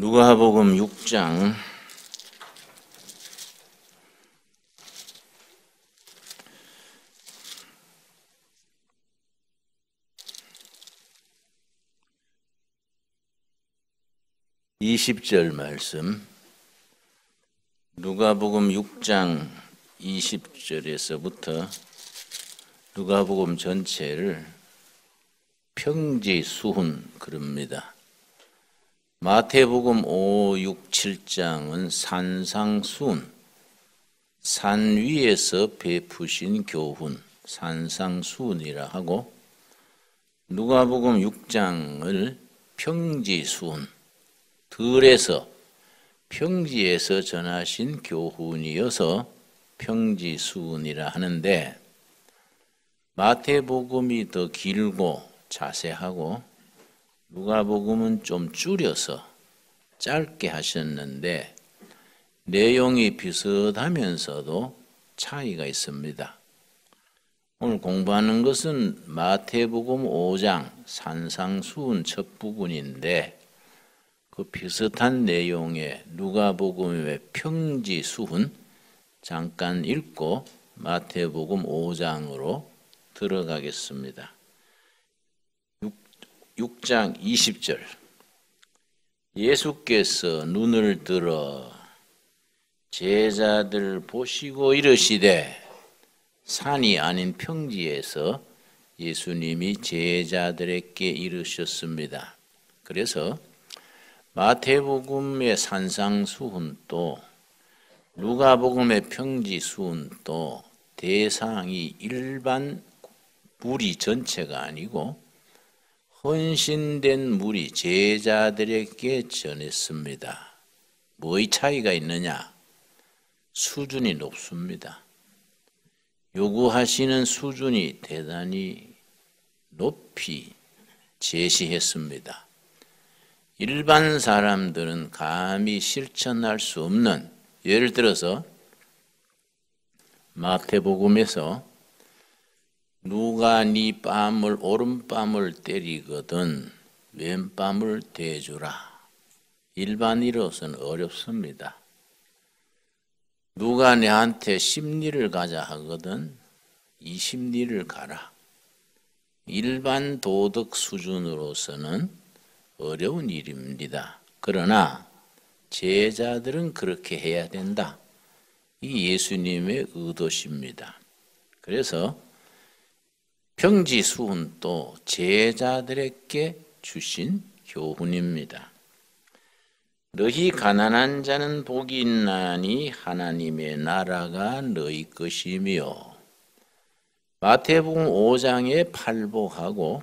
누가복음 6장 20절 말씀. 누가복음 6장 20절에서부터 누가복음 전체를 평지수훈 그럽니다. 마태복음 5, 6, 7장은 산상수훈, 산 위에서 베푸신 교훈, 산상수훈이라 하고, 누가복음 6장을 평지수훈, 들에서 평지에서 전하신 교훈이어서 평지수훈이라 하는데, 마태복음이 더 길고 자세하고 누가복음은 좀 줄여서 짧게 하셨는데 내용이 비슷하면서도 차이가 있습니다. 오늘 공부하는 것은 마태복음 5장 산상수훈 첫 부분인데 그 비슷한 내용의 누가복음의 평지수훈 잠깐 읽고 마태복음 5장으로 들어가겠습니다. 6장 20절. 예수께서 눈을 들어 제자들 보시고 이르시되, 산이 아닌 평지에서 예수님이 제자들에게 이르셨습니다. 그래서 마태복음의 산상수훈도 누가복음의 평지수훈도 대상이 일반 무리 전체가 아니고 헌신된 무리 제자들에게 전했습니다. 뭐의 차이가 있느냐? 수준이 높습니다. 요구하시는 수준이 대단히 높이 제시했습니다. 일반 사람들은 감히 실천할 수 없는, 예를 들어서 마태복음에서 누가 네 뺨을 오른뺨을 때리거든 왼뺨을 대주라. 일반인으로서는 어렵습니다. 누가 내한테 10리를 가자 하거든 20리를 가라. 일반 도덕 수준으로서는 어려운 일입니다. 그러나 제자들은 그렇게 해야 된다. 이 예수님의 의도십니다. 그래서 평지수훈도 제자들에게 주신 교훈입니다. 너희 가난한 자는 복이 있나니 하나님의 나라가 너희 것이며, 마태복음 5장의 팔복하고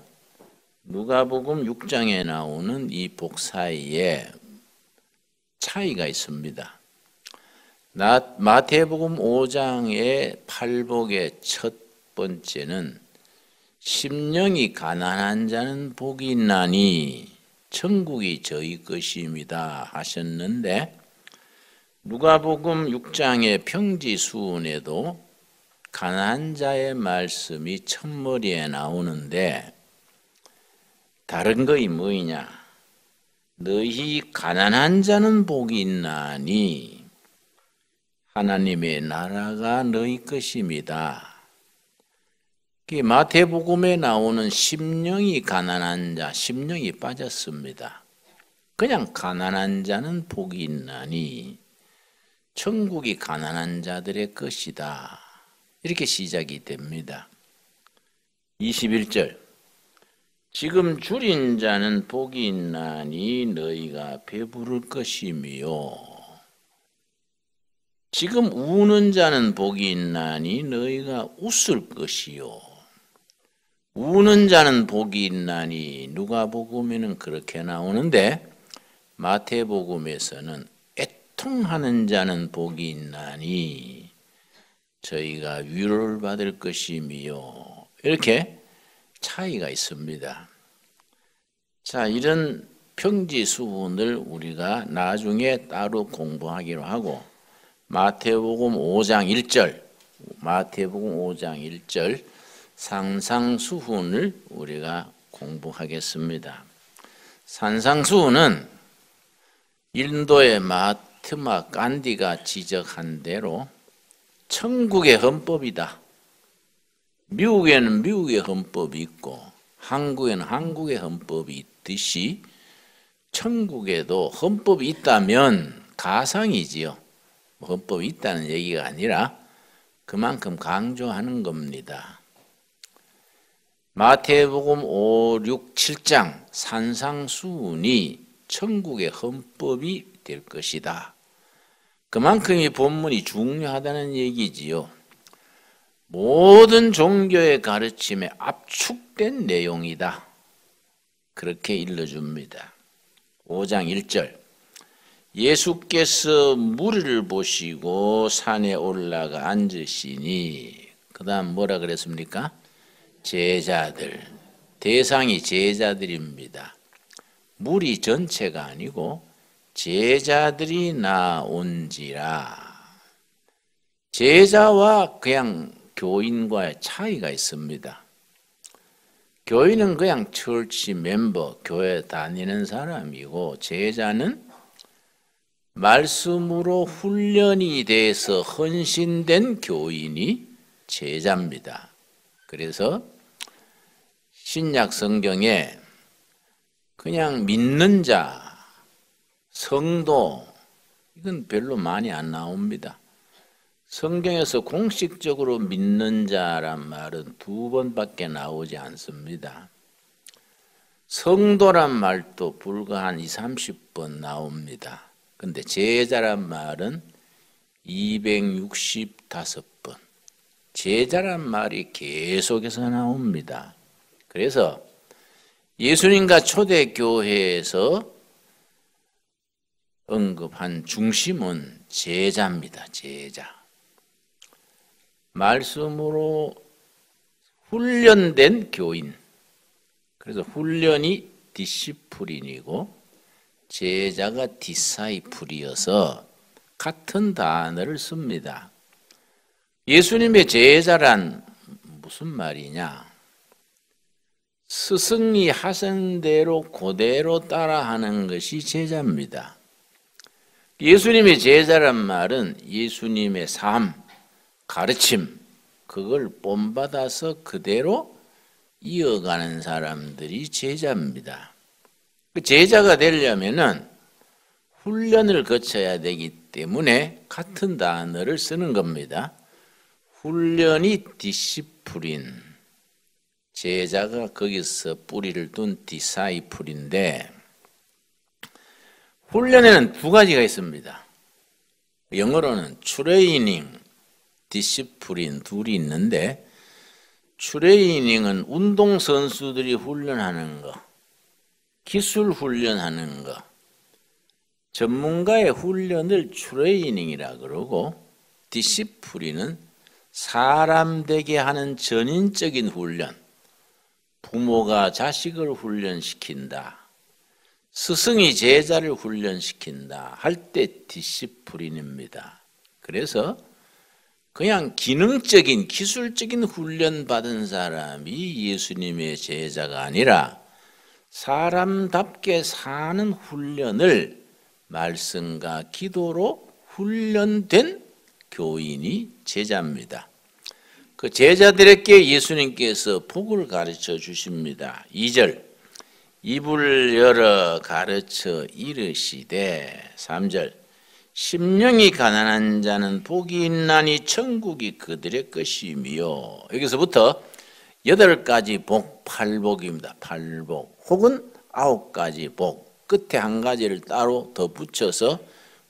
누가복음 6장에 나오는 이 복 사이에 차이가 있습니다. 마태복음 5장의 팔복의 첫 번째는 심령이 가난한 자는 복이 있나니 천국이 저희 것입니다 하셨는데, 누가복음 6장의 평지수훈에도 가난한 자의 말씀이 첫머리에 나오는데 다른 것이 뭐냐? 너희 가난한 자는 복이 있나니 하나님의 나라가 너희 것입니다. 마태복음에 나오는 심령이 가난한 자, 심령이 빠졌습니다. 그냥 가난한 자는 복이 있나니 천국이 가난한 자들의 것이다. 이렇게 시작이 됩니다. 21절. 지금 줄인 자는 복이 있나니 너희가 배부를 것이며, 지금 우는 자는 복이 있나니 너희가 웃을 것이요. 우는 자는 복이 있나니 누가복음에는 그렇게 나오는데 마태복음에서는 애통하는 자는 복이 있나니 저희가 위로를 받을 것이며, 이렇게 차이가 있습니다. 자, 이런 평지수훈을 우리가 나중에 따로 공부하기로 하고, 마태복음 5장 1절, 마태복음 5장 1절 산상수훈을 우리가 공부하겠습니다. 산상수훈은 인도의 마하트마 간디가 지적한 대로 천국의 헌법이다. 미국에는 미국의 헌법이 있고 한국에는 한국의 헌법이 있듯이 천국에도 헌법이 있다면 가상이지요. 헌법이 있다는 얘기가 아니라 그만큼 강조하는 겁니다. 마태복음 5, 6, 7장 산상수훈이 천국의 헌법이 될 것이다. 그만큼 이 본문이 중요하다는 얘기지요. 모든 종교의 가르침에 압축된 내용이다. 그렇게 일러줍니다. 5장 1절 예수께서 무리를 보시고 산에 올라가 앉으시니 그 다음 뭐라 그랬습니까? 제자들, 대상이 제자들입니다. 무리 전체가 아니고 제자들이 나온지라. 제자와 그냥 교인과의 차이가 있습니다. 교인은 그냥 철치 멤버, 교회 다니는 사람이고 제자는 말씀으로 훈련이 돼서 헌신된 교인이 제자입니다. 그래서 신약 성경에 그냥 믿는 자, 성도 이건 별로 많이 안 나옵니다. 성경에서 공식적으로 믿는 자란 말은 2번밖에 나오지 않습니다. 성도란 말도 불과 한 20-30번 나옵니다. 근데 제자란 말은 265번. 제자란 말이 계속해서 나옵니다. 그래서 예수님과 초대교회에서 언급한 중심은 제자입니다. 제자. 말씀으로 훈련된 교인. 그래서 훈련이 디시플린이고 제자가 디사이플이어서 같은 단어를 씁니다. 예수님의 제자란 무슨 말이냐? 스승이 하신 대로 그대로 따라하는 것이 제자입니다. 예수님의 제자란 말은 예수님의 삶, 가르침, 그걸 본받아서 그대로 이어가는 사람들이 제자입니다. 그 제자가 되려면은 훈련을 거쳐야 되기 때문에 같은 단어를 쓰는 겁니다. 훈련이 디시플린, 제자가 거기서 뿌리를 둔 디사이플인데 훈련에는 2가지가 있습니다. 영어로는 트레이닝, 디시플린 둘이 있는데 트레이닝은 운동선수들이 훈련하는 거, 기술 훈련하는 거, 전문가의 훈련을 트레이닝이라 그러고 디시플린은 사람 되게 하는 전인적인 훈련, 부모가 자식을 훈련시킨다, 스승이 제자를 훈련시킨다 할 때 디시플린입니다. 그래서 그냥 기능적인 기술적인 훈련 받은 사람이 예수님의 제자가 아니라 사람답게 사는 훈련을 말씀과 기도로 훈련된 교인이 제자입니다. 그 제자들에게 예수님께서 복을 가르쳐 주십니다. 2절 입을 열어 가르쳐 이르시되 3절 심령이 가난한 자는 복이 있나니 천국이 그들의 것이며 여기서부터 8가지 복, 8복입니다. 8복 혹은 9가지 복 끝에 한 가지를 따로 더 붙여서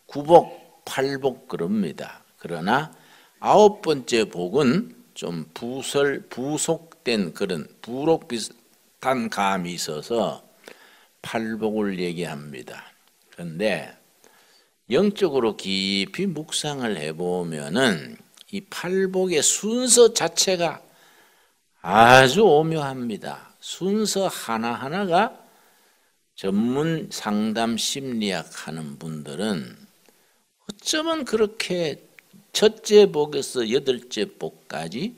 9복, 8복 그럽니다. 그러나 9번째 복은 좀 부속된 그런 부록 비슷한 감이 있어서 8복을 얘기합니다. 그런데 영적으로 깊이 묵상을 해보면은 이 8복의 순서 자체가 아주 오묘합니다. 순서 하나하나가 전문 상담 심리학 하는 분들은 어쩌면 그렇게 첫째 복에서 8째 복까지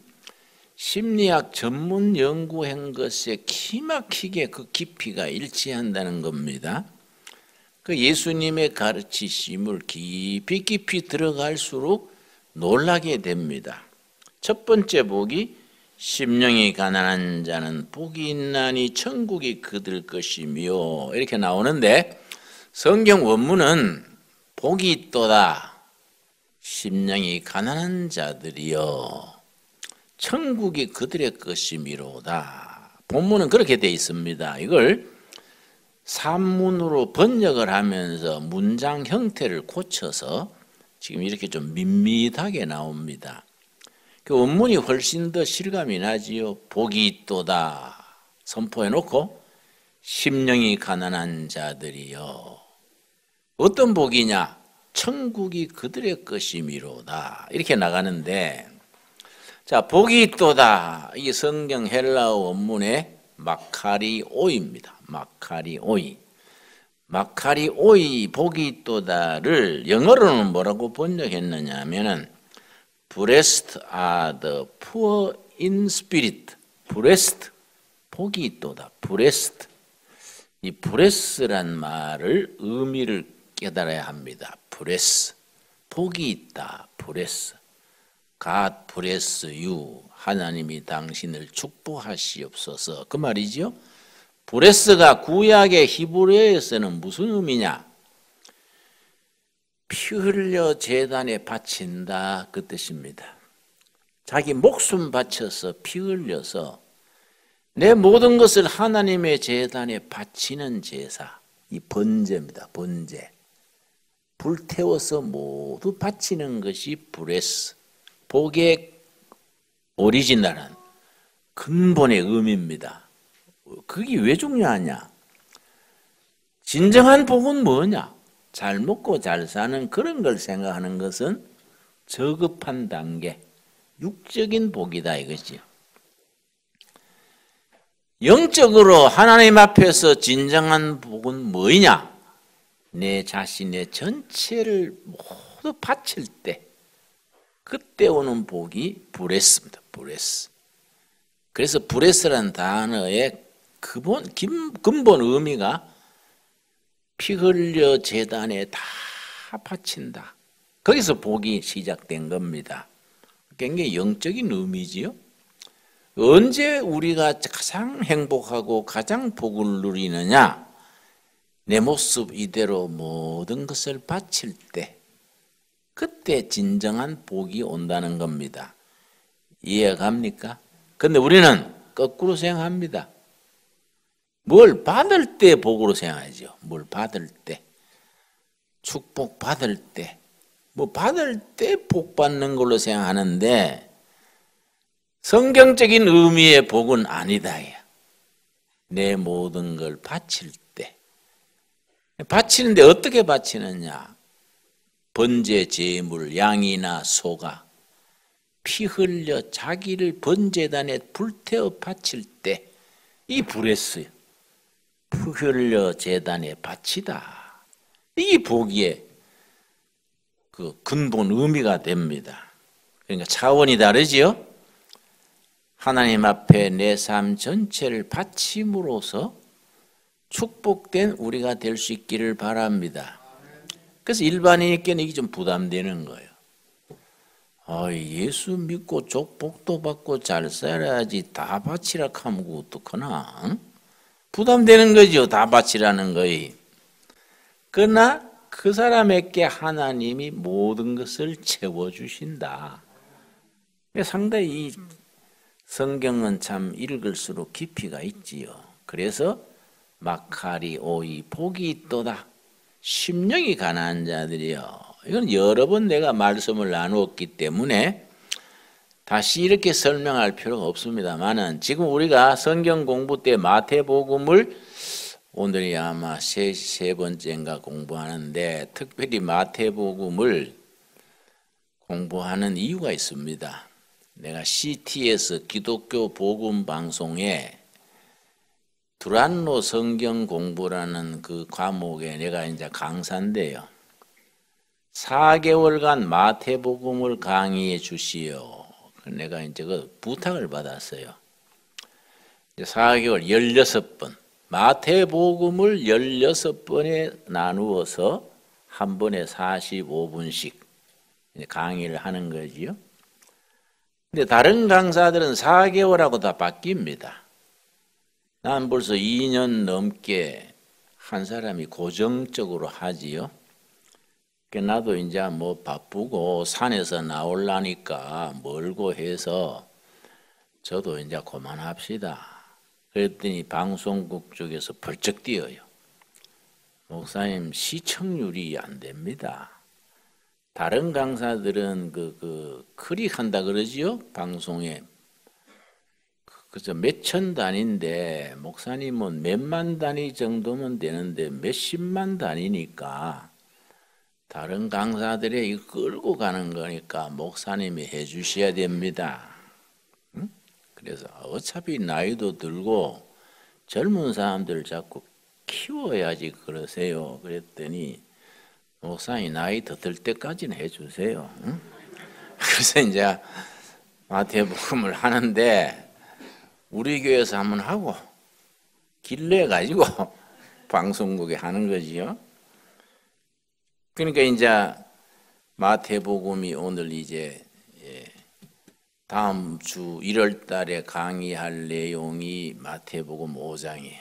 심리학 전문 연구한 것에 기막히게 그 깊이가 일치한다는 겁니다. 그 예수님의 가르치심을 깊이 깊이 들어갈수록 놀라게 됩니다. 첫 번째 복이 심령이 가난한 자는 복이 있나니 천국이 그들 것이며 이렇게 나오는데 성경 원문은 복이 있도다 심령이 가난한 자들이여 천국이 그들의 것이미로다. 본문은 그렇게 되어 있습니다. 이걸 산문으로 번역을 하면서 문장 형태를 고쳐서 지금 이렇게 좀 밋밋하게 나옵니다. 그 원문이 훨씬 더 실감이 나지요. 복이 있도다 선포해 놓고 심령이 가난한 자들이여 어떤 복이냐? 천국이 그들의 것이미로다 이렇게 나가는데 자 복이 있도다 이 성경 헬라어 원문의 마카리오이입니다. 마카리오이 복이 있도다를 영어로는 뭐라고 번역했느냐 하면은 Blessed are the poor in spirit. Blessed 복이 있도다. Blessed 이 bless란 말을 의미를 깨달아야 합니다. bless 복이 있다. bless God bless you 하나님이 당신을 축복하시옵소서 그 말이죠. bless가 구약의 히브리어에서는 무슨 의미냐? 피 흘려 제단에 바친다 그 뜻입니다. 자기 목숨 바쳐서 피 흘려서 내 모든 것을 하나님의 제단에 바치는 제사 이 번제입니다. 번제 불태워서 모두 바치는 것이 브레스 복의 오리지널한 근본의 의미입니다. 그게 왜 중요하냐? 진정한 복은 뭐냐? 잘 먹고 잘 사는 그런 걸 생각하는 것은 저급한 단계, 육적인 복이다 이것이요. 영적으로 하나님 앞에서 진정한 복은 뭐냐? 내 자신의 전체를 모두 바칠 때 그때 오는 복이 브레스입니다. 브레스. 그래서 브레스라는 단어의 근본 의미가 피 흘려 제단에 다 바친다. 거기서 복이 시작된 겁니다. 굉장히 영적인 의미지요. 언제 우리가 가장 행복하고 가장 복을 누리느냐? 내 모습 이대로 모든 것을 바칠 때 그때 진정한 복이 온다는 겁니다. 이해갑니까? 근데 우리는 거꾸로 생각합니다. 뭘 받을 때 복으로 생각하죠. 뭘 받을 때. 축복 받을 때. 뭐 받을 때 복 받는 걸로 생각하는데 성경적인 의미의 복은 아니다. 내 모든 걸 바칠 때. 바치는데 어떻게 바치느냐. 번제 제물 양이나 소가 피 흘려 자기를 번제단에 불태워 바칠 때 이 브레스요. 피 흘려 제단에 바치다. 이 복의 그 근본 의미가 됩니다. 그러니까 차원이 다르지요. 하나님 앞에 내 삶 전체를 바침으로써 축복된 우리가 될 수 있기를 바랍니다. 그래서 일반인에게는 이게 좀 부담되는 거예요. 예수 믿고 복도 받고 잘 살아야지 다 바치라 하면 어떡하나? 부담되는 거죠. 다 바치라는 거이. 그러나 그 사람에게 하나님이 모든 것을 채워주신다. 상당히 이 성경은 참 읽을수록 깊이가 있지요. 그래서 마카리오이 복이 있도다. 심령이 가난한 자들이요. 이건 여러 번 내가 말씀을 나누었기 때문에 다시 이렇게 설명할 필요가 없습니다만은 지금 우리가 성경 공부 때 마태복음을 오늘이 아마 세 번째인가 공부하는데 특별히 마태복음을 공부하는 이유가 있습니다. 내가 CT에서 기독교 복음 방송에 두란노 성경 공부라는 그 과목에 내가 이제 강사인데요. 4개월간 마태복음을 강의해 주시오. 내가 이제 그 부탁을 받았어요. 4개월 16번 마태복음을 16번에 나누어서 한 번에 45분씩 강의를 하는 거지요. 근데 다른 강사들은 4개월하고 다 바뀝니다. 난 벌써 2년 넘게 한 사람이 고정적으로 하지요. 나도 이제 뭐 바쁘고 산에서 나오려니까 멀고 해서 저도 이제 그만합시다. 그랬더니 방송국 쪽에서 벌쩍 뛰어요. 목사님 시청률이 안 됩니다. 다른 강사들은 클릭한다 그러지요? 방송에. 그저 몇천 단위인데 목사님은 몇만 단위 정도면 되는데 몇십만 단위니까 다른 강사들이 이거 끌고 가는 거니까 목사님이 해주셔야 됩니다. 응? 그래서 어차피 나이도 들고 젊은 사람들 자꾸 키워야지 그러세요. 그랬더니 목사님 나이 더 들 때까지는 해주세요. 응? 그래서 이제 마태복음을 하는데 우리 교회에서 한번 하고 길러 가지고 방송국에 하는 거지요. 그러니까 이제 마태복음이 오늘 이제 다음 주 1월 달에 강의할 내용이 마태복음 5장이에요.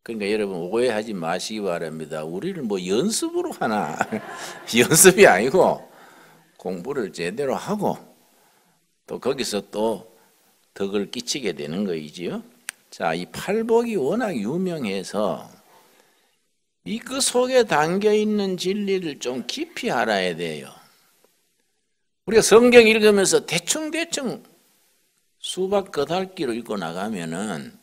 그러니까 여러분 오해하지 마시기 바랍니다. 우리를 뭐 연습으로 하나 연습이 아니고 공부를 제대로 하고 또 거기서 또 덕을 끼치게 되는 거이지요. 자, 이 팔복이 워낙 유명해서 그 속에 담겨 있는 진리를 좀 깊이 알아야 돼요. 우리가 성경 읽으면서 대충 수박 겉핥기로 읽고 나가면은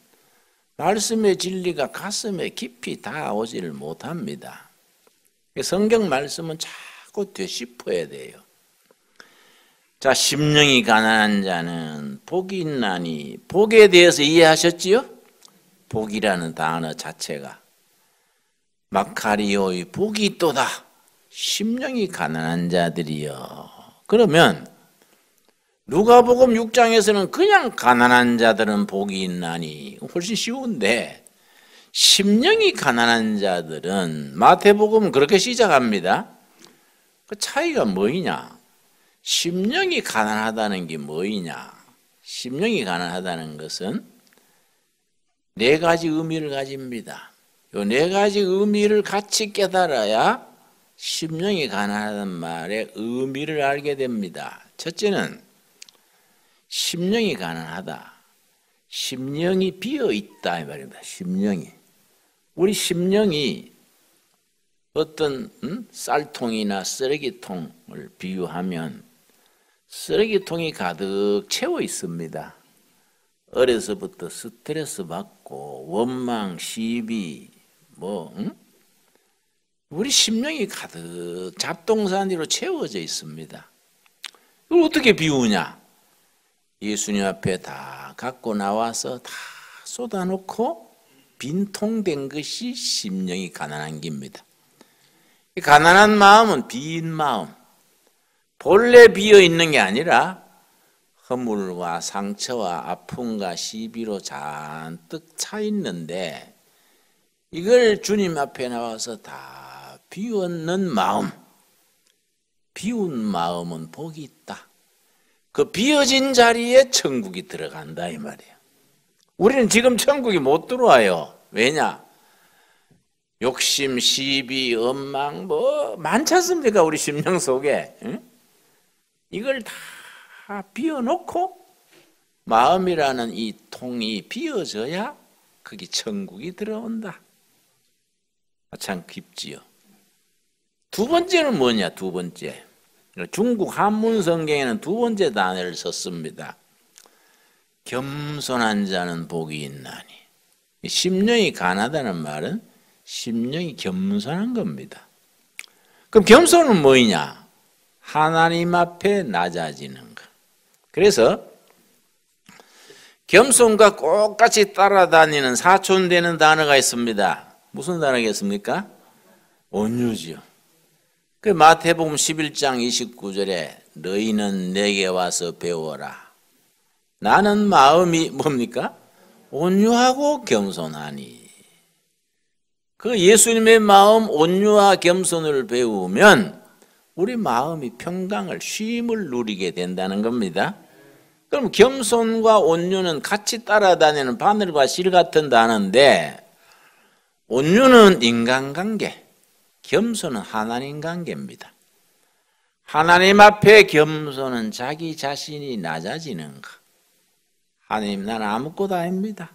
말씀의 진리가 가슴에 깊이 닿아오지를 못합니다. 성경 말씀은 자꾸 되짚어야 돼요. 자, 심령이 가난한 자는 복이 있나니, 복에 대해서 이해하셨지요? 복이라는 단어 자체가 마카리오의 복이 있도다. 심령이 가난한 자들이여. 그러면 누가복음 6장에서는 그냥 가난한 자들은 복이 있나니 훨씬 쉬운데 심령이 가난한 자들은 마태복음은 그렇게 시작합니다. 그 차이가 뭐이냐? 심령이 가난하다는 게 뭐이냐? 심령이 가난하다는 것은 네 가지 의미를 가집니다. 이 네 가지 의미를 같이 깨달아야 심령이 가난하다는 말의 의미를 알게 됩니다. 첫째는 심령이 가난하다. 심령이 비어있다 이 말입니다. 심령이. 우리 심령이 어떤 쌀통이나 쓰레기통을 비유하면 쓰레기통이 가득 채워 있습니다. 어려서부터 스트레스 받고 원망, 시비 우리 심령이 가득 잡동사니로 채워져 있습니다. 이걸 어떻게 비우냐? 예수님 앞에 다 갖고 나와서 다 쏟아놓고 빈통된 것이 심령이 가난한 겁니다. 가난한 마음은 빈 마음, 본래 비어 있는 게 아니라 허물과 상처와 아픔과 시비로 잔뜩 차 있는데 이걸 주님 앞에 나와서 다 비웠는 마음, 비운 마음은 복이 있다. 그 비어진 자리에 천국이 들어간다 이 말이에요. 우리는 지금 천국이 못 들어와요. 왜냐? 욕심, 시비, 원망 많지 않습니까? 우리 심령 속에. 응? 이걸 다 비워놓고 마음이라는 이 통이 비어져야 거기 천국이 들어온다. 참 깊지요. 두 번째는 뭐냐? 두 번째. 중국 한문 성경에는 두 번째 단어를 썼습니다. 겸손한 자는 복이 있나니. 심령이 가난하다는 말은 심령이 겸손한 겁니다. 그럼 겸손은 뭐이냐? 하나님 앞에 낮아지는 것. 그래서 겸손과 똑같이 따라다니는 사촌되는 단어가 있습니다. 무슨 단어겠습니까? 온유지요. 그 마태복음 11장 29절에 너희는 내게 와서 배워라. 나는 마음이 뭡니까? 온유하고 겸손하니. 그 예수님의 마음 온유와 겸손을 배우면 우리 마음이 평강을, 쉼을 누리게 된다는 겁니다. 그럼 겸손과 온유는 같이 따라다니는 바늘과 실 같은 단어인데, 온유는 인간관계, 겸손은 하나님 관계입니다. 하나님 앞에 겸손은 자기 자신이 낮아지는 것. 하나님, 나는 아무것도 아닙니다.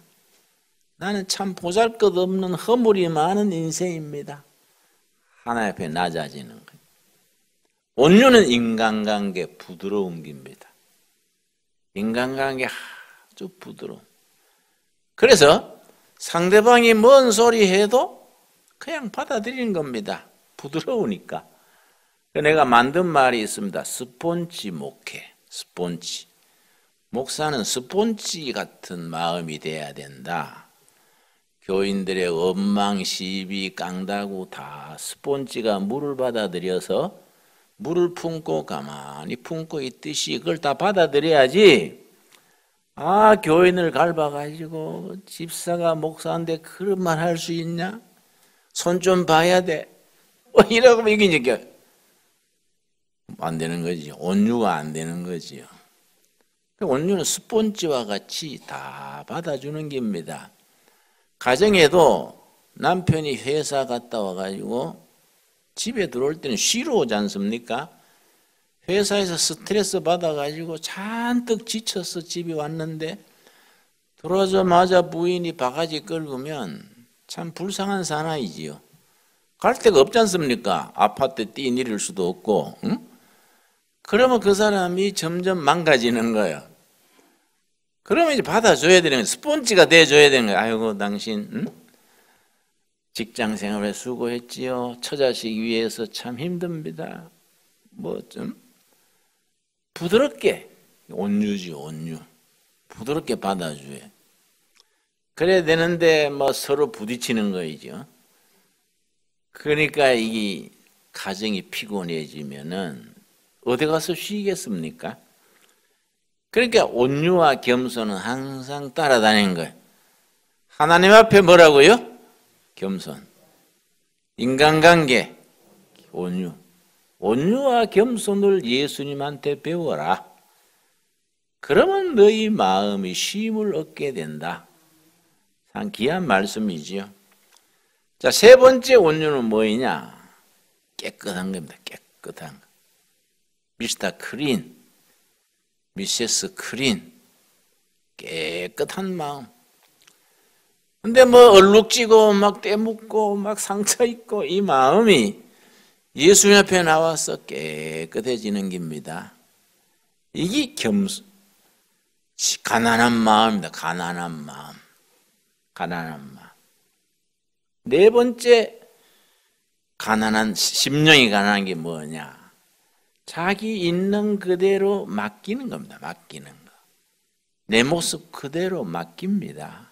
나는 참 보잘것없는 허물이 많은 인생입니다. 하나님 앞에 낮아지는 거예요. 온유는 인간관계 부드러운 겁니다. 인간관계 아주 부드러운. 그래서 상대방이 뭔 소리 해도 그냥 받아들이는 겁니다. 부드러우니까. 내가 만든 말이 있습니다. 스폰지 목회. 스폰지. 목사는 스폰지 같은 마음이 돼야 된다. 교인들의 원망, 시비, 깡다구 다 스폰지가 물을 받아들여서 물을 품고 가만히 품고 있듯이 그걸 다 받아들여야지. 아, 교인을 갈봐가지고 집사가 목사인데 그런 말 할 수 있냐? 손 좀 봐야 돼. 이러고 이게 이제 안 되는 거지. 온유가 안 되는 거지요. 온유는 스폰지와 같이 다 받아주는 겁니다. 가정에도 남편이 회사 갔다 와가지고 집에 들어올 때는 쉬러 오지 않습니까? 회사에서 스트레스 받아가지고 잔뜩 지쳐서 집에 왔는데 들어오자마자 부인이 바가지 긁으면 참 불쌍한 사나이지요. 갈 데가 없지 않습니까? 아파트에 뛰내릴 수도 없고. 응? 그러면 그 사람이 점점 망가지는 거예요. 그러면 이제 받아줘야 되는 거예요. 스폰지가 돼줘야 되는 거예요. 아이고 당신 응? 직장 생활에 수고했지요. 처자식 위해서 참 힘듭니다. 뭐 좀 부드럽게, 온유지 온유. 부드럽게 받아줘요. 그래야 되는데 뭐 서로 부딪히는 거이죠. 그러니까 이 가정이 피곤해지면은 어디 가서 쉬겠습니까? 그러니까 온유와 겸손은 항상 따라다니는 거예요. 하나님 앞에 뭐라고요? 겸손. 인간관계, 온유. 온유와 겸손을 예수님한테 배워라. 그러면 너희 마음이 쉼을 얻게 된다. 참 귀한 말씀이지요. 자, 세 번째 온유는 뭐이냐? 깨끗한 겁니다. 깨끗한 거. 미스터 크린, 미세스 크린. 깨끗한 마음. 근데 뭐 얼룩지고 막 때묻고 막 상처 있고 이 마음이 예수님 앞에 나와서 깨끗해지는 겁니다. 이게 가난한 마음입니다. 가난한 마음. 가난한 마음. 네 번째 심령이 가난한 게 뭐냐? 자기 있는 그대로 맡기는 겁니다. 맡기는 거. 내 모습 그대로 맡깁니다.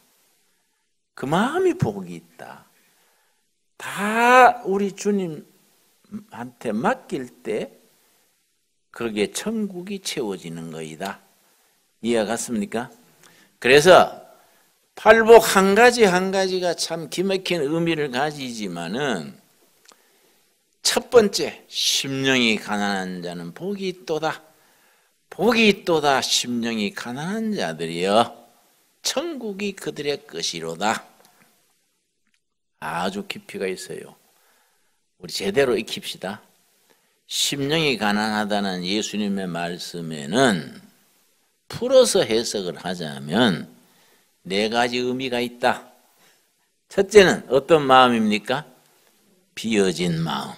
그 마음이 복이 있다. 다 우리 주님한테 맡길 때 거기에 천국이 채워지는 거이다. 이해가 갔습니까? 그래서 팔복 한 가지 한 가지가 참 기막힌 의미를 가지지만은 첫 번째, 심령이 가난한 자는 복이 있도다. 복이 있도다. 심령이 가난한 자들이여 천국이 그들의 것이로다. 아주 깊이가 있어요. 우리 제대로 익힙시다. 심령이 가난하다는 예수님의 말씀에는 풀어서 해석을 하자면 네 가지 의미가 있다. 첫째는 어떤 마음입니까? 비어진 마음.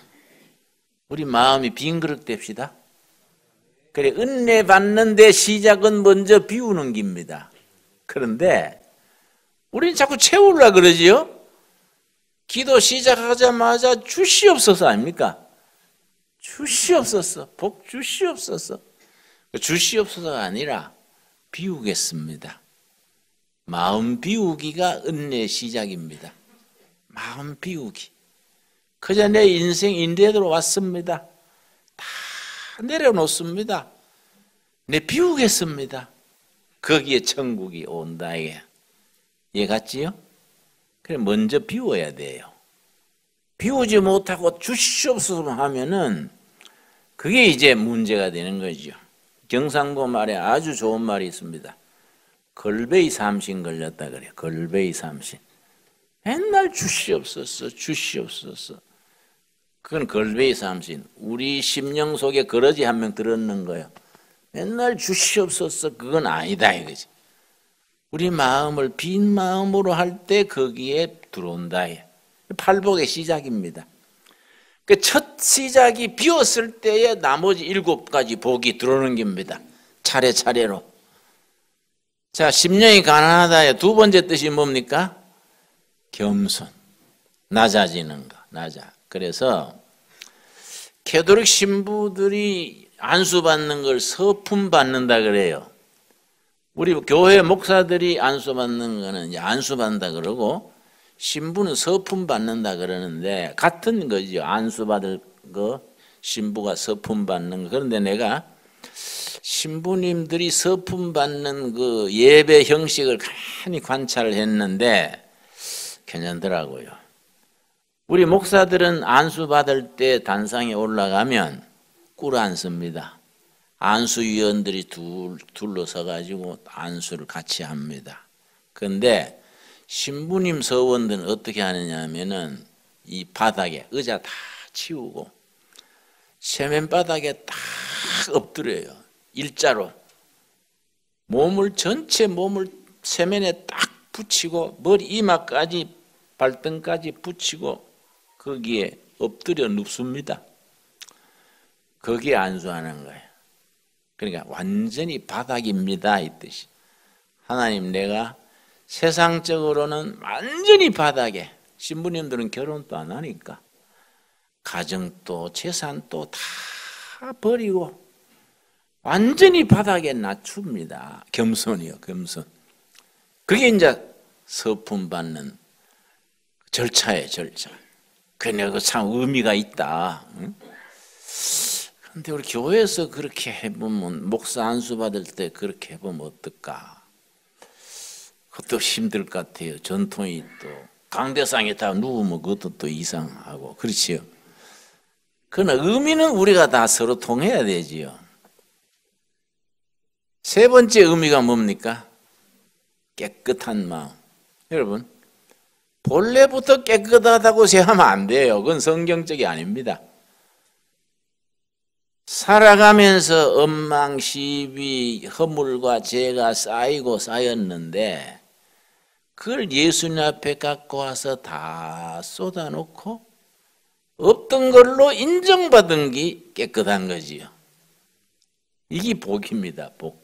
우리 마음이 빈 그릇 됩시다. 그래, 은혜 받는데 시작은 먼저 비우는 겁니다. 그런데 우리는 자꾸 채우려고 그러지요. 기도 시작하자마자 주시옵소서 아닙니까? 주시옵소서, 복 주시옵소서. 주시옵소서가 아니라 비우겠습니다. 마음 비우기가 은혜의 시작입니다. 마음 비우기. 그저 내 인생 인대로 왔습니다. 다 내려놓습니다. 내 비우겠습니다. 거기에 천국이 온다. 이해 갔지요? 그래 먼저 비워야 돼요. 비우지 못하고 주시옵소서 하면은 그게 이제 문제가 되는 거죠. 경상도 말에 아주 좋은 말이 있습니다. 걸베이 삼신 걸렸다 그래요. 걸베이 삼신. 맨날 주시옵소서 주시옵소서. 그건 걸베이 삼신. 우리 심령 속에 거러지 한 명 들었는 거예요. 맨날 주시옵소서 그건 아니다 이거지. 우리 마음을 빈 마음으로 할 때 거기에 들어온다. 팔복의 시작입니다. 그 첫 시작이 비었을 때에 나머지 7가지 복이 들어오는 겁니다. 차례차례로. 자, 심령이 가난하다의 두 번째 뜻이 뭡니까? 겸손. 낮아지는 거. 낮아. 그래서 캐톨릭 신부들이 안수받는 걸 서품 받는다 그래요. 우리 교회 목사들이 안수받는 거는 이제 안수받는다 그러고 신부는 서품 받는다 그러는데 같은 거죠. 안수받을 거 신부가 서품 받는 거. 그런데 내가 신부님들이 서품 받는 그 예배 형식을 가만히 관찰을 했는데 괜찮더라고요. 우리 목사들은 안수받을 때 단상에 올라가면 꿀 안 씁니다. 안수위원들이 둘러서 가지고 안수를 같이 합니다. 그런데 신부님 서원들은 어떻게 하느냐 하면은 이 바닥에 의자 다 치우고 세면 바닥에 딱 엎드려요. 일자로 전체 몸을 세면에 딱 붙이고 머리 이마까지 발등까지 붙이고 거기에 엎드려 눕습니다. 거기에 안수하는 거예요. 그러니까 완전히 바닥입니다 이 뜻이. 하나님 내가 세상적으로는 완전히 바닥에, 신부님들은 결혼도 안 하니까 가정도 재산도 다 버리고 완전히 바닥에 낮춥니다. 겸손이요, 겸손. 그게 이제 서품 받는 절차예요, 절차. 그게 참 의미가 있다. 그런데 우리 교회에서 그렇게 해보면, 목사 안수 받을 때 그렇게 해보면 어떨까? 그것도 힘들 것 같아요. 전통이 또 강대상에 다 누우면 그것도 또 이상하고 그렇지요. 그러나 의미는 우리가 다 서로 통해야 되지요. 세 번째 의미가 뭡니까? 깨끗한 마음. 여러분 본래부터 깨끗하다고 생각하면 안 돼요. 그건 성경적이 아닙니다. 살아가면서 엉망, 시비, 허물과 죄가 쌓이고 쌓였는데 그걸 예수님 앞에 갖고 와서 다 쏟아놓고 없던 걸로 인정받은 게 깨끗한 거지요. 이게 복입니다. 복.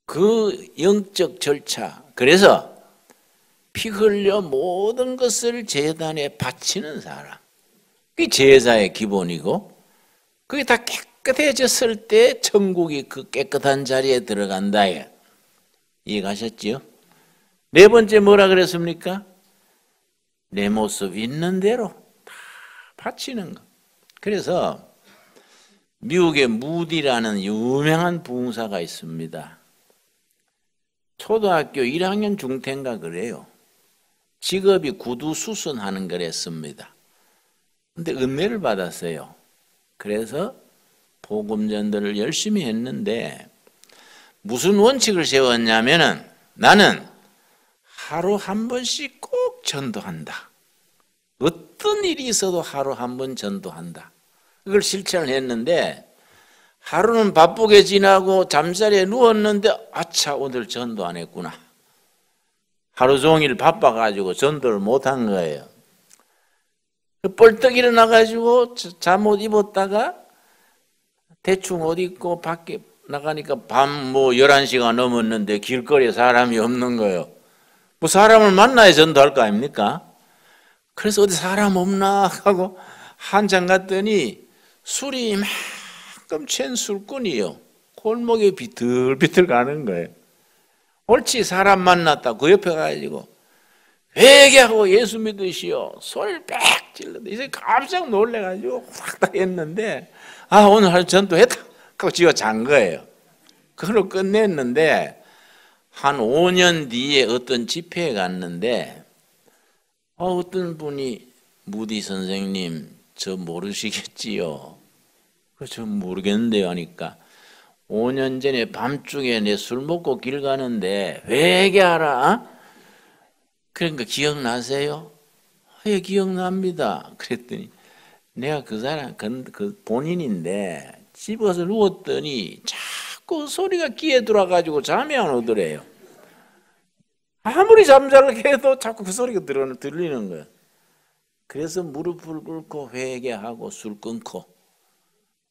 그 영적 절차. 그래서 피 흘려 모든 것을 제단에 바치는 사람. 그게 제사의 기본이고 그게 다 깨끗해졌을 때 천국이 그 깨끗한 자리에 들어간다. 이해가셨지요? 네 번째 뭐라 그랬습니까? 내 모습 있는 대로 다 바치는 거. 그래서 미국의 무디라는 유명한 부흥사가 있습니다. 초등학교 1학년 중퇴인가 그래요. 직업이 구두 수선하는 걸 했습니다. 근데 은혜를 받았어요. 그래서 복음 전도를 열심히 했는데 무슨 원칙을 세웠냐면은 나는 하루 한 번씩 꼭 전도한다. 어떤 일이 있어도 하루 한 번 전도한다. 그걸 실천을 했는데 하루는 바쁘게 지나고 잠자리에 누웠는데 아차 오늘 전도 안 했구나. 하루 종일 바빠가지고 전도를 못한 거예요. 뻘떡 일어나가지고 잠옷 입었다가 대충 옷 입고 밖에 나가니까 밤 11시가 넘었는데 길거리에 사람이 없는 거예요. 뭐 사람을 만나야 전도할 거 아닙니까? 그래서 어디 사람 없나 하고 한참 갔더니 술이 이만큼 취한 술꾼이요. 골목에 비틀비틀 가는 거예요. 옳지 사람 만났다. 그 옆에 가가지고 회개하고 예수 믿으시오. 소리를 빽 질렀는데 이제 깜짝 놀래가지고 확 다 했는데 오늘 하루 전도했다 하고 지어 잔 거예요. 그걸로 끝냈는데 한 5년 뒤에 어떤 집회에 갔는데 어떤 분이 무디 선생님 저 모르시겠지요? 저 모르겠는데요 하니까 5년 전에 밤중에 내 술 먹고 길 가는데 회개하라. 그러니까 기억나세요? 예, 기억납니다. 그랬더니 내가 그 사람 그 본인인데 집에서 누웠더니 자꾸 소리가 귀에 들어와가지고 잠이 안 오더래요. 아무리 잠자게 해도 자꾸 그 소리가 들리는 거예요. 그래서 무릎을 꿇고 회개하고 술 끊고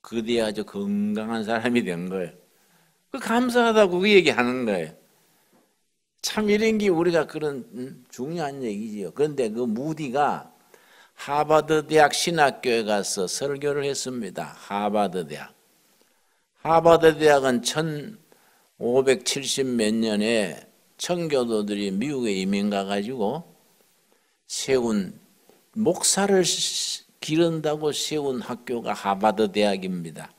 그 뒤에 아주 건강한 사람이 된 거예요. 그 감사하다고 그 얘기하는 거예요. 참 이런 게 우리가 그런 중요한 얘기지요. 그런데 그 무디가 하버드 대학 신학교에 가서 설교를 했습니다. 하버드 대학. 하버드 대학은 1570 몇 년에 청교도들이 미국에 이민 가가지고 세운 목사를 기른다고 세운 학교가 하버드 대학입니다.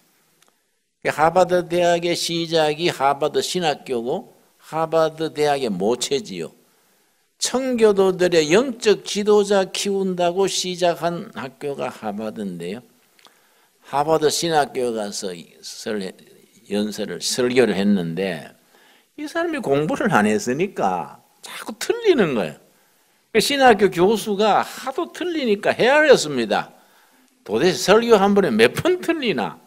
하버드 대학의 시작이 하버드 신학교고 하버드 대학의 모체지요. 청교도들의 영적 지도자 키운다고 시작한 학교가 하버드인데요. 하버드 신학교에 가서 설교를 했는데 이 사람이 공부를 안 했으니까 자꾸 틀리는 거예요. 신학교 교수가 하도 틀리니까 헤아렸습니다. 도대체 설교 한 번에 몇 번 틀리나?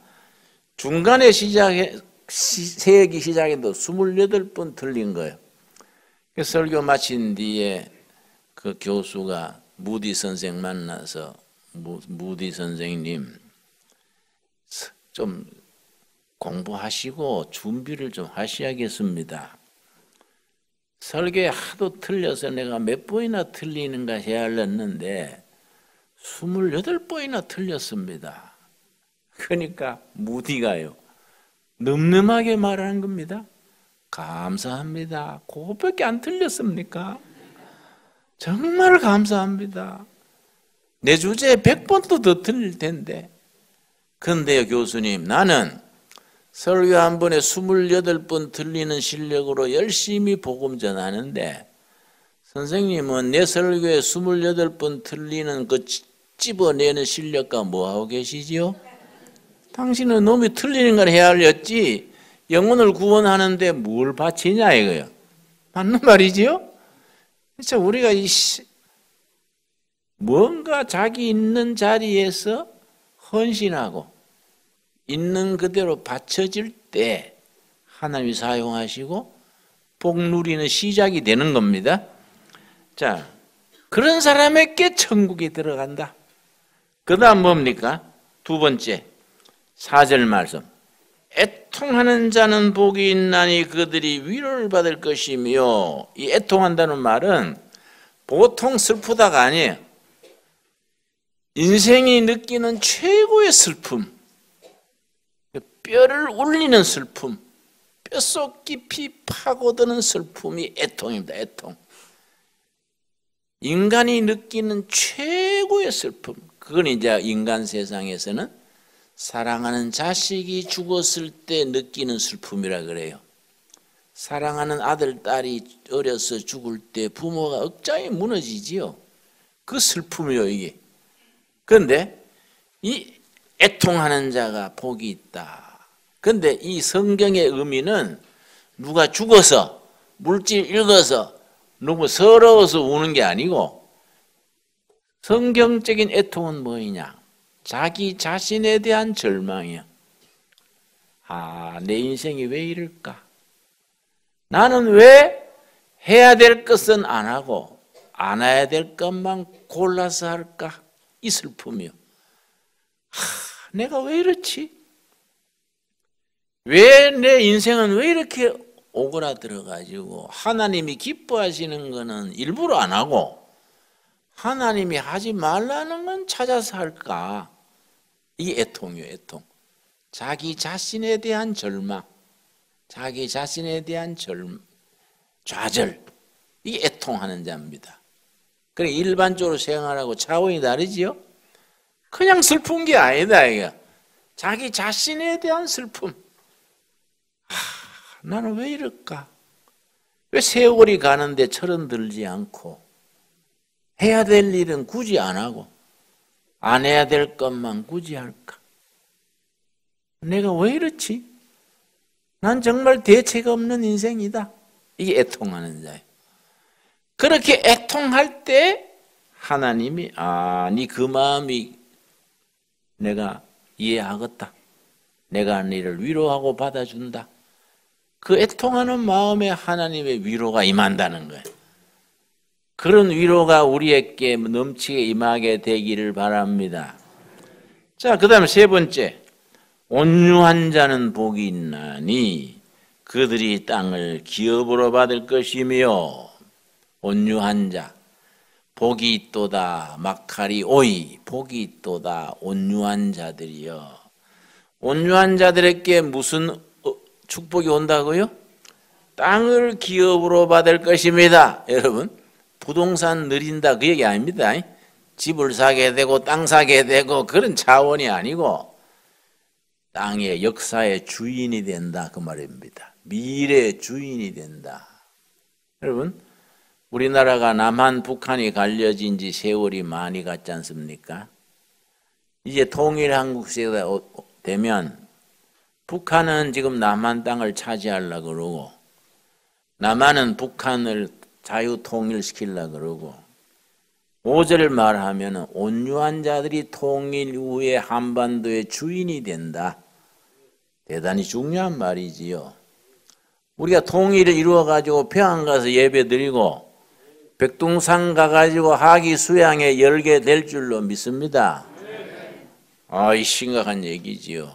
중간에 세기 시작에도 28번 틀린 거예요. 설교 마친 뒤에 그 교수가 무디 선생 만나서 무디 선생님 좀 공부하시고 준비를 좀 하셔야겠습니다. 설교에 하도 틀려서 내가 몇 번이나 틀리는가 헤아렸는데 28번이나 틀렸습니다. 그러니까 무디가요 늠름하게 말하는 겁니다. 감사합니다. 그것밖에 안 틀렸습니까? 정말 감사합니다. 내 주제에 100번도 더 틀릴 텐데. 그런데요 교수님, 나는 설교 한 번에 28번 틀리는 실력으로 열심히 복음 전하는데 선생님은 내 설교에 28번 틀리는 그 집어내는 실력과 뭐하고 계시지요? 당신은 놈이 틀리는 걸 헤아렸지 영혼을 구원하는데 뭘 바치냐 이거요. 맞는 말이지요? 진짜 우리가 뭔가 자기 있는 자리에서 헌신하고 있는 그대로 바쳐질 때 하나님이 사용하시고 복 누리는 시작이 되는 겁니다. 자, 그런 사람에게 천국이 들어간다. 그 다음 뭡니까? 두 번째 4절 말씀. 애통하는 자는 복이 있나니 그들이 위로를 받을 것이며, 이 애통한다는 말은 보통 슬프다가 아니에요. 인생이 느끼는 최고의 슬픔, 뼈를 울리는 슬픔, 뼛속 깊이 파고드는 슬픔이 애통입니다. 애통. 인간이 느끼는 최고의 슬픔, 그건 이제 인간 세상에서는 사랑하는 자식이 죽었을 때 느끼는 슬픔이라 그래요. 사랑하는 아들, 딸이 어려서 죽을 때 부모가 억장이 무너지지요. 그 슬픔이요 이게. 그런데 이 애통하는 자가 복이 있다. 그런데 이 성경의 의미는 누가 죽어서 물질 읽어서 너무 서러워서 우는 게 아니고, 성경적인 애통은 뭐이냐? 자기 자신에 대한 절망이야. 아, 내 인생이 왜 이럴까? 나는 왜 해야 될 것은 안 하고 안 해야 될 것만 골라서 할까? 이 슬픔이요. 내가 왜 이렇지? 왜 내 인생은 왜 이렇게 오그라들어가지고 하나님이 기뻐하시는 거는 일부러 안 하고 하나님이 하지 말라는 건 찾아서 할까? 이게 애통이에요, 애통. 자기 자신에 대한 절망, 자기 자신에 대한 좌절, 이게 애통하는 자입니다. 그래 일반적으로 생활하고 차원이 다르지요? 그냥 슬픈 게 아니다, 이게. 자기 자신에 대한 슬픔. 나는 왜 이럴까? 왜 세월이 가는데 철은 들지 않고 해야 될 일은 굳이 안 하고 안 해야 될 것만 굳이 할까? 내가 왜 이렇지? 난 정말 대책 없는 인생이다. 이게 애통하는 자예요. 그렇게 애통할 때 하나님이 네 그 마음이 내가 이해하겠다. 내가 너를 위로하고 받아준다. 그 애통하는 마음에 하나님의 위로가 임한다는 거예요. 그런 위로가 우리에게 넘치게 임하게 되기를 바랍니다. 자, 그 다음에 세 번째. 온유한 자는 복이 있나니 그들이 땅을 기업으로 받을 것이며 온유한 자. 복이 있도다 마카리 오이 복이 있도다 온유한 자들이여. 온유한 자들에게 무슨 축복이 온다고요? 땅을 기업으로 받을 것입니다. 여러분 부동산 늘린다 그 얘기 아닙니다. 집을 사게 되고 땅 사게 되고 그런 차원이 아니고 땅의 역사의 주인이 된다 그 말입니다. 미래의 주인이 된다. 여러분 우리나라가 남한 북한이 갈려진 지 세월이 많이 갔지 않습니까? 이제 통일한국 시대가 되면 북한은 지금 남한 땅을 차지하려고 그러고 남한은 북한을 자유통일시키려고 그러고 오절 말하면 온유한 자들이 통일 후에 한반도의 주인이 된다. 대단히 중요한 말이지요. 우리가 통일을 이루어가지고 평양 가서 예배 드리고 백둥산 가가지고 하기 수양에 열게 될 줄로 믿습니다. 이 심각한 얘기지요.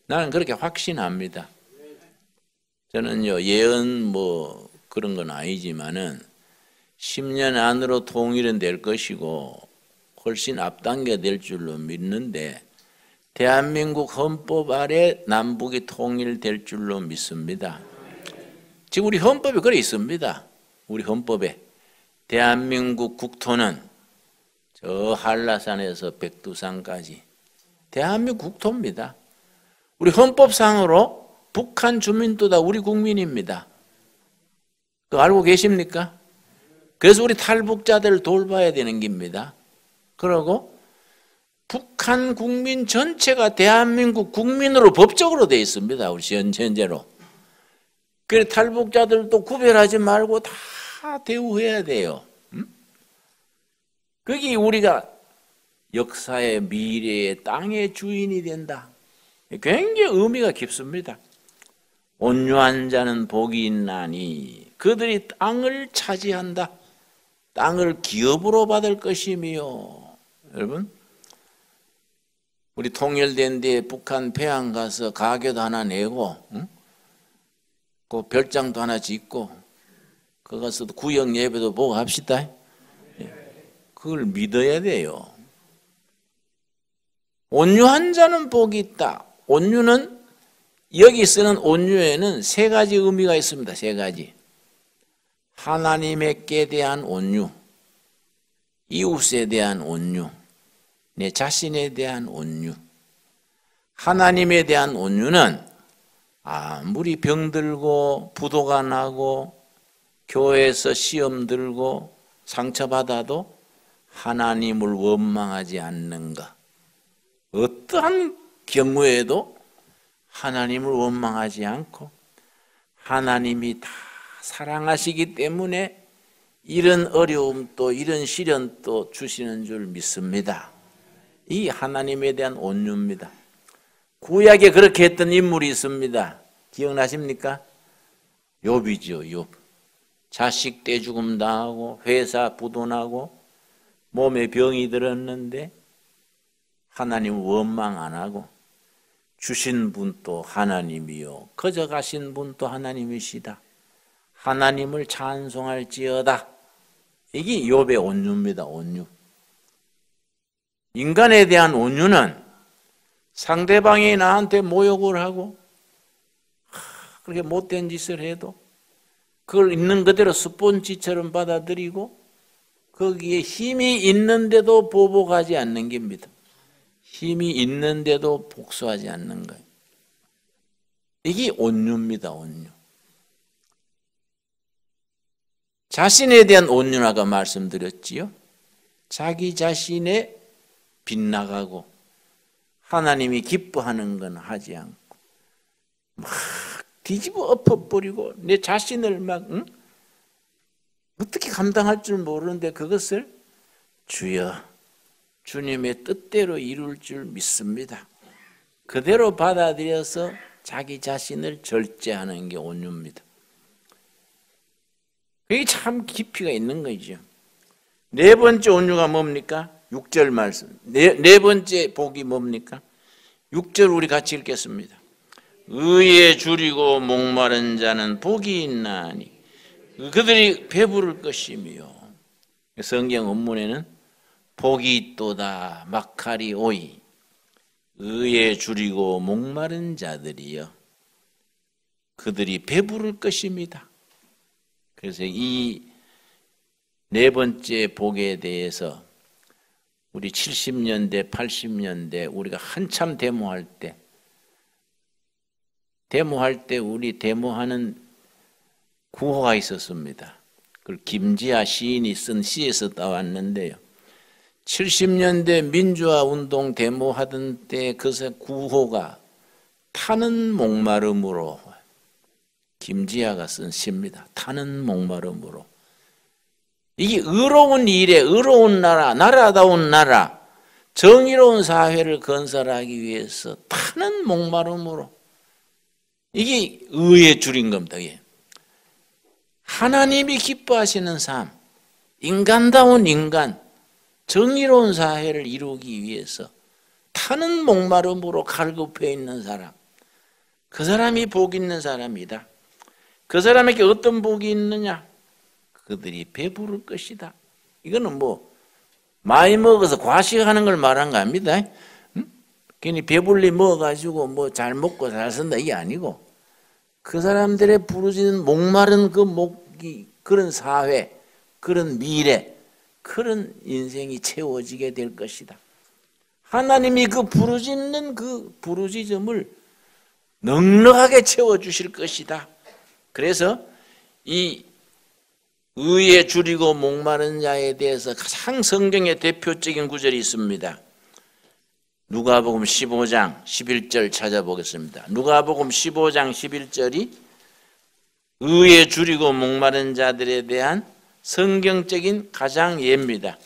나는 그렇게 확신합니다. 저는요 예언 그런 건 아니지만은 10년 안으로 통일은 될 것이고 훨씬 앞당겨 될 줄로 믿는데 대한민국 헌법 아래 남북이 통일될 줄로 믿습니다. 지금 우리 헌법에 그래 있습니다. 우리 헌법에 대한민국 국토는 저 한라산에서 백두산까지 대한민국 국토입니다. 우리 헌법상으로 북한 주민도 다 우리 국민입니다. 그거 알고 계십니까? 그래서 우리 탈북자들을 돌봐야 되는 겁니다. 그리고 북한 국민 전체가 대한민국 국민으로 법적으로 되어 있습니다. 우리 현재로. 그래서 탈북자들도 구별하지 말고 다 대우해야 돼요. 그게 우리가 역사의 미래의 땅의 주인이 된다. 굉장히 의미가 깊습니다. 온유한 자는 복이 있나니 그들이 땅을 차지한다. 땅을 기업으로 받을 것이며. 여러분 우리 통일된 뒤에 북한 평양 가서 가게도 하나 내고 그 별장도 하나 짓고 거 가서 구역 예배도 보고 합시다. 그걸 믿어야 돼요. 온유한 자는 복이 있다. 온유는 여기 쓰는 온유에는 세 가지 의미가 있습니다. 세 가지. 하나님께 대한 온유, 이웃에 대한 온유, 내 자신에 대한 온유. 하나님에 대한 온유는 아무리 병들고 부도가 나고 교회에서 시험 들고 상처받아도 하나님을 원망하지 않는 것. 어떠한 경우에도 하나님을 원망하지 않고 하나님이 다 사랑하시기 때문에 이런 어려움도 이런 시련도 주시는 줄 믿습니다. 이 하나님에 대한 온유입니다. 구약에 그렇게 했던 인물이 있습니다. 기억나십니까? 욥이죠. 욥. 자식 떼죽음 당하고 회사 부도나고 몸에 병이 들었는데 하나님 원망 안 하고 주신 분도 하나님이요 거저가신 분도 하나님이시다. 하나님을 찬송할지어다. 이게 욥의 온유입니다. 온유. 인간에 대한 온유는 상대방이 나한테 모욕을 하고 그렇게 못된 짓을 해도 그걸 있는 그대로 스폰지처럼 받아들이고 거기에 힘이 있는데도 보복하지 않는 겁니다. 힘이 있는데도 복수하지 않는 거예요. 이게 온유입니다. 온유. 자신에 대한 온유하가 말씀드렸지요. 자기 자신에 빗나가고 하나님이 기뻐하는 건 하지 않고 막 뒤집어 엎어버리고 내 자신을 막 어떻게 감당할 줄 모르는데 그것을 주여 주님의 뜻대로 이룰 줄 믿습니다. 그대로 받아들여서 자기 자신을 절제하는 게 온유입니다. 그게 참 깊이가 있는 거죠. 네 번째 온유가 뭡니까? 6절 말씀. 네 번째 복이 뭡니까? 6절 우리 같이 읽겠습니다. 의에 줄이고 목마른 자는 복이 있나니 그들이 배부를 것이며. 성경 원문에는 복이 있도다 막하리 오이 의에 줄이고 목마른 자들이여 그들이 배부를 것입니다. 그래서 이 네 번째 복에 대해서 우리 70년대, 80년대 우리가 한참 데모할 때 우리 데모하는 구호가 있었습니다. 그걸 김지아 시인이 쓴 시에서 따왔는데요. 70년대 민주화 운동 데모하던 때 그 구호가 타는 목마름으로, 김지아가 쓴 시입니다. 타는 목마름으로. 이게 의로운 일에 의로운 나라, 나라다운 나라, 정의로운 사회를 건설하기 위해서 타는 목마름으로. 이게 의에 줄인 겁니다. 이게. 하나님이 기뻐하시는 삶, 인간다운 인간, 정의로운 사회를 이루기 위해서 타는 목마름으로 갈급해 있는 사람, 그 사람이 복 있는 사람이다. 그 사람에게 어떤 복이 있느냐? 그들이 배부를 것이다. 이거는 뭐 많이 먹어서 과식하는 걸 말한 거 아닙니다. 괜히 배불리 먹어가지고 뭐 잘 먹고 잘 산다 이게 아니고 그 사람들의 부르짖는 목마른 그 목이 그런 사회, 그런 미래, 그런 인생이 채워지게 될 것이다. 하나님이 그 부르짖는 그 부르짖음을 넉넉하게 채워주실 것이다. 그래서 이 의에 줄이고 목마른 자에 대해서 가장 성경의 대표적인 구절이 있습니다. 누가복음 15장 11절 찾아보겠습니다. 누가복음 15장 11절이 의에 줄이고 목마른 자들에 대한 성경적인 가장 예입니다.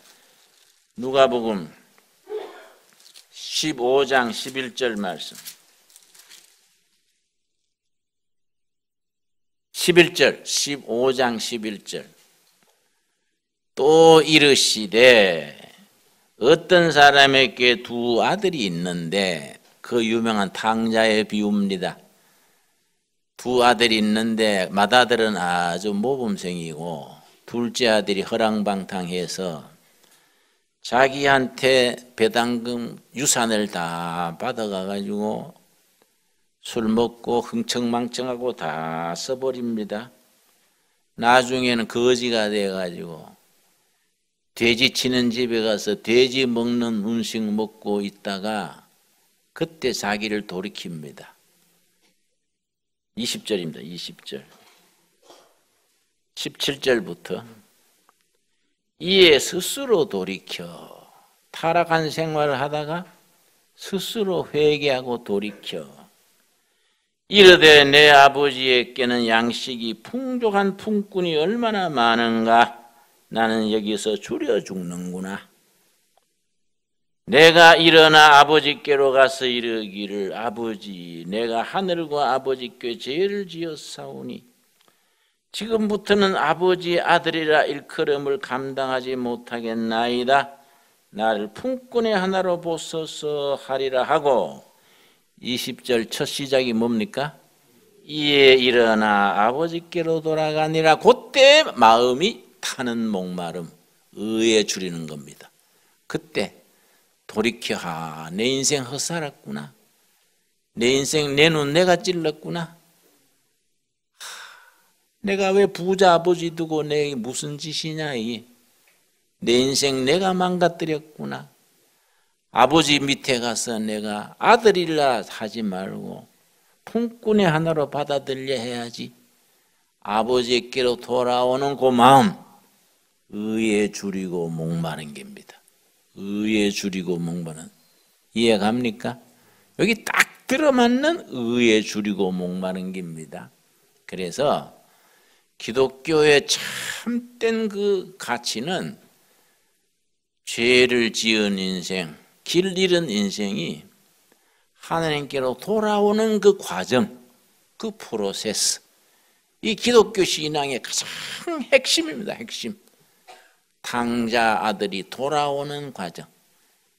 누가복음 15장 11절 말씀. 11절, 15장 11절. 또 이르시되 어떤 사람에게 두 아들이 있는데, 그 유명한 탕자의 비유입니다. 두 아들이 있는데 맏아들은 아주 모범생이고 둘째 아들이 허랑방탕해서 자기한테 배당금 유산을 다 받아가가지고 술 먹고 흥청망청하고 다 써버립니다. 나중에는 거지가 돼가지고 돼지 치는 집에 가서 돼지 먹는 음식 먹고 있다가 그때 자기를 돌이킵니다. 20절입니다. 20절. 17절부터 이에 스스로 돌이켜 타락한 생활을 하다가 스스로 회개하고 돌이켜 이르되 내 아버지에게는 양식이 풍족한 품꾼이 얼마나 많은가. 나는 여기서 줄여 죽는구나. 내가 일어나 아버지께로 가서 이르기를 아버지 내가 하늘과 아버지께 죄를 지었사오니 지금부터는 아버지의 아들이라 일컬음을 감당하지 못하겠나이다. 나를 품꾼의 하나로 보소서 하리라 하고 20절 첫 시작이 뭡니까? 이에 일어나 아버지께로 돌아가니라. 그때 마음이 타는 목마름, 의에 줄이는 겁니다. 그때 돌이켜 내 인생 헛살았구나. 내 인생 내 눈 내가 찔렀구나. 내가 왜 부자 아버지 두고 내 무슨 짓이냐 이게. 내 인생 내가 망가뜨렸구나. 아버지 밑에 가서 내가 아들이라 하지 말고 품꾼의 하나로 받아들여 해야지. 아버지께로 돌아오는 그 마음, 의에 줄이고 목마른 겁니다. 의에 줄이고 목마른. 이해 갑니까? 여기 딱 들어맞는 의에 줄이고 목마른 겁니다. 그래서 기독교의 참된 그 가치는 죄를 지은 인생, 길 잃은 인생이 하나님께로 돌아오는 그 과정, 그 프로세스. 이 기독교 신앙의 가장 핵심입니다. 핵심. 탕자 아들이 돌아오는 과정.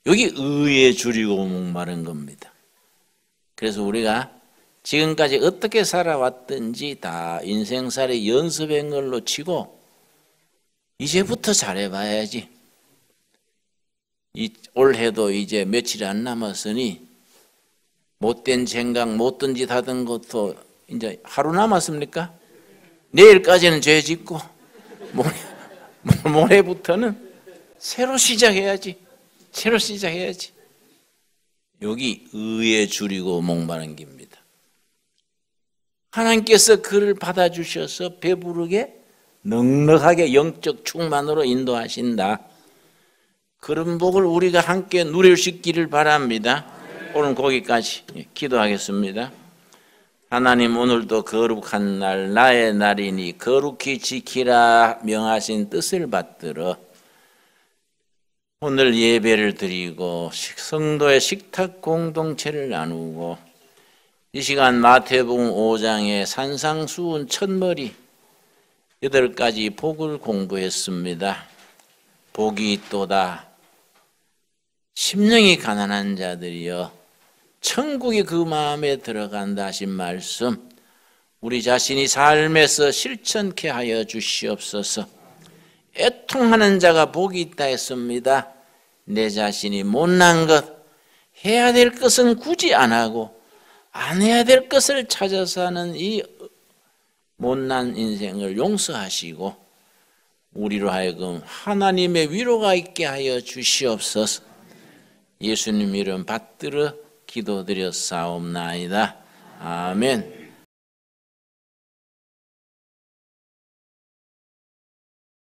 여기 의에 줄이고 목마른 겁니다. 그래서 우리가 지금까지 어떻게 살아왔든지 다 인생살이 연습한 걸로 치고 이제부터 잘해봐야지. 올해도 이제 며칠 안 남았으니 못된 생각, 못된 짓 하던 것도 이제 하루 남았습니까? 내일까지는 죄 짓고 모레부터는 새로 시작해야지. 새로 시작해야지. 여기 의에 줄이고 목마른 겁니다. 하나님께서 그를 받아주셔서 배부르게 넉넉하게 영적 충만으로 인도하신다. 그런 복을 우리가 함께 누릴 수 있기를 바랍니다. 오늘 거기까지 기도하겠습니다. 하나님, 오늘도 거룩한 날, 나의 날이니 거룩히 지키라 명하신 뜻을 받들어 오늘 예배를 드리고 성도의 식탁 공동체를 나누고 이 시간 마태복음 5장의 산상수훈 첫머리 8가지 복을 공부했습니다. 복이 있도다. 심령이 가난한 자들이여 천국이 그 마음에 들어간다 하신 말씀, 우리 자신이 삶에서 실천케 하여 주시옵소서. 애통하는 자가 복이 있다 했습니다. 내 자신이 못난 것, 해야 될 것은 굳이 안 하고 안 해야 될 것을 찾아서 하는 이 못난 인생을 용서하시고 우리로 하여금 하나님의 위로가 있게 하여 주시옵소서. 예수님 이름 받들어 기도드렸사옵나이다. 아멘.